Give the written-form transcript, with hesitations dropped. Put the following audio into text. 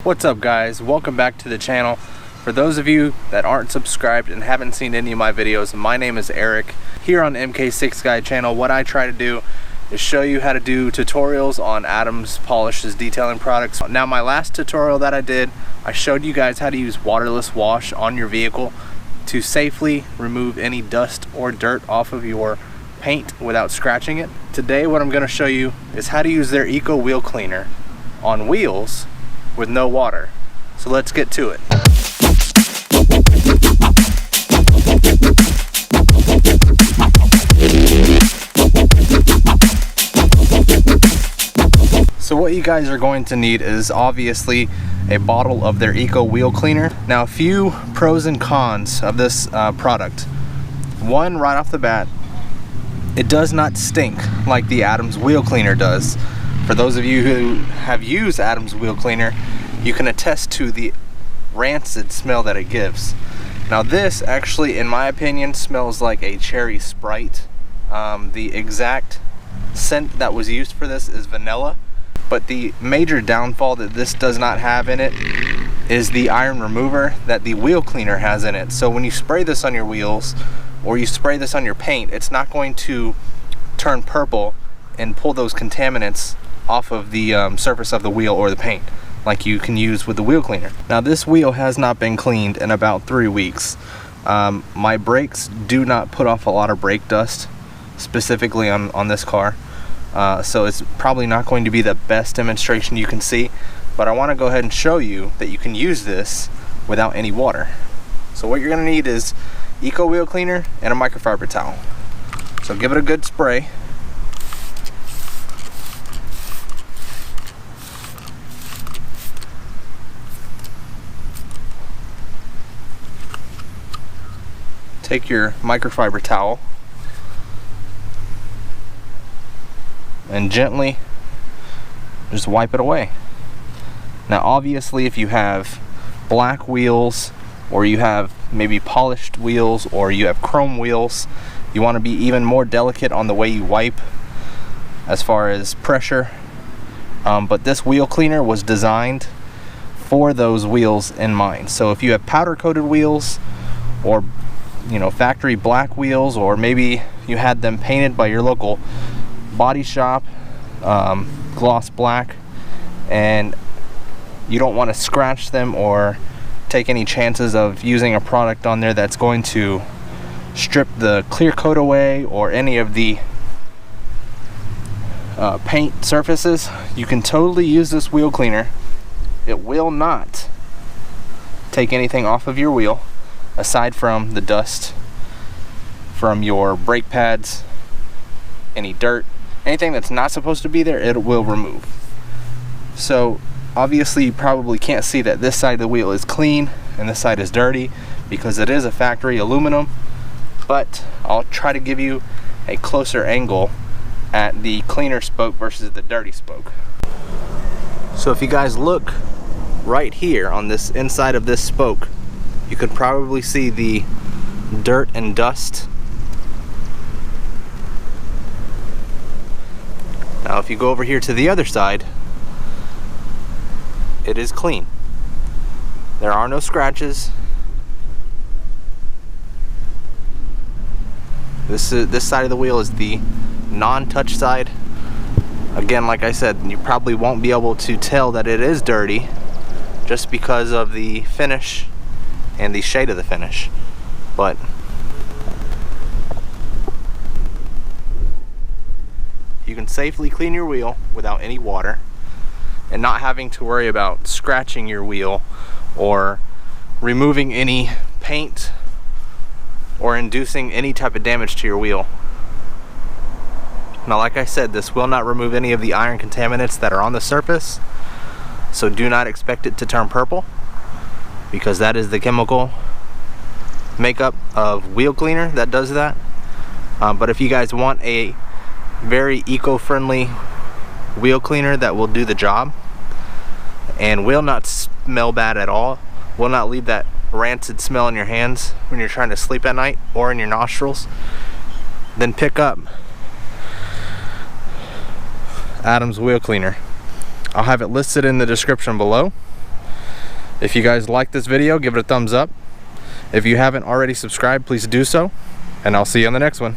What's up guys, welcome back to the channel. For those of you that aren't subscribed and haven't seen any of my videos, my name is Eric. Here on MK6 Guy channel, what I try to do is show you how to do tutorials on Adams Polishes detailing products. Now my last tutorial that I did, I showed you guys how to use waterless wash on your vehicle to safely remove any dust or dirt off of your paint without scratching it. Today what I'm going to show you is how to use their Eco Wheel Cleaner on wheels with no water. So let's get to it. So what you guys are going to need is obviously a bottle of their Eco Wheel Cleaner. Now a few pros and cons of this product. One, right off the bat, it does not stink like the Adams Wheel Cleaner does. For those of you who have used Adams Wheel Cleaner, you can attest to the rancid smell that it gives. Now this actually, in my opinion, smells like a cherry Sprite. The exact scent that was used for this is vanilla, but the major downfall that this does not have in it is the iron remover that the wheel cleaner has in it. So when you spray this on your wheels or you spray this on your paint, it's not going to turn purple and pull those contaminants off of the surface of the wheel or the paint like you can use with the wheel cleaner. Now this wheel has not been cleaned in about 3 weeks. My brakes do not put off a lot of brake dust specifically on this car, so it's probably not going to be the best demonstration you can see, but I want to go ahead and show you that you can use this without any water. So what you're going to need is Eco Wheel Cleaner and a microfiber towel. So give it a good spray. Take your microfiber towel and gently just wipe it away. Now obviously if you have black wheels or you have maybe polished wheels or you have chrome wheels, you want to be even more delicate on the way you wipe as far as pressure. But this wheel cleaner was designed for those wheels in mind. So if you have powder coated wheels or factory black wheels, or maybe you had them painted by your local body shop gloss black, and you don't want to scratch them or take any chances of using a product on there that's going to strip the clear coat away or any of the paint surfaces, you can totally use this wheel cleaner. It will not take anything off of your wheel aside from the dust from your brake pads, any dirt, anything that's not supposed to be there, it will remove. So obviously you probably can't see that this side of the wheel is clean and this side is dirty because it is a factory aluminum, but I'll try to give you a closer angle at the cleaner spoke versus the dirty spoke. So if you guys look right here on this inside of this spoke, you could probably see the dirt and dust. Now if you go over here to the other side, it is clean. There are no scratches. This side of the wheel is the non-touch side. Again, like I said, you probably won't be able to tell that it is dirty just because of the finish and the shade of the finish, but you can safely clean your wheel without any water and not having to worry about scratching your wheel or removing any paint or inducing any type of damage to your wheel. Now like I said, this will not remove any of the iron contaminants that are on the surface, so do not expect it to turn purple, because that is the chemical makeup of wheel cleaner that does that. But if you guys want a very eco-friendly wheel cleaner that will do the job and will not smell bad at all, will not leave that rancid smell in your hands when you're trying to sleep at night or in your nostrils, then pick up Adams Wheel Cleaner. I'll have it listed in the description below. If you guys like this video, give it a thumbs up. If you haven't already subscribed, please do so, and I'll see you on the next one.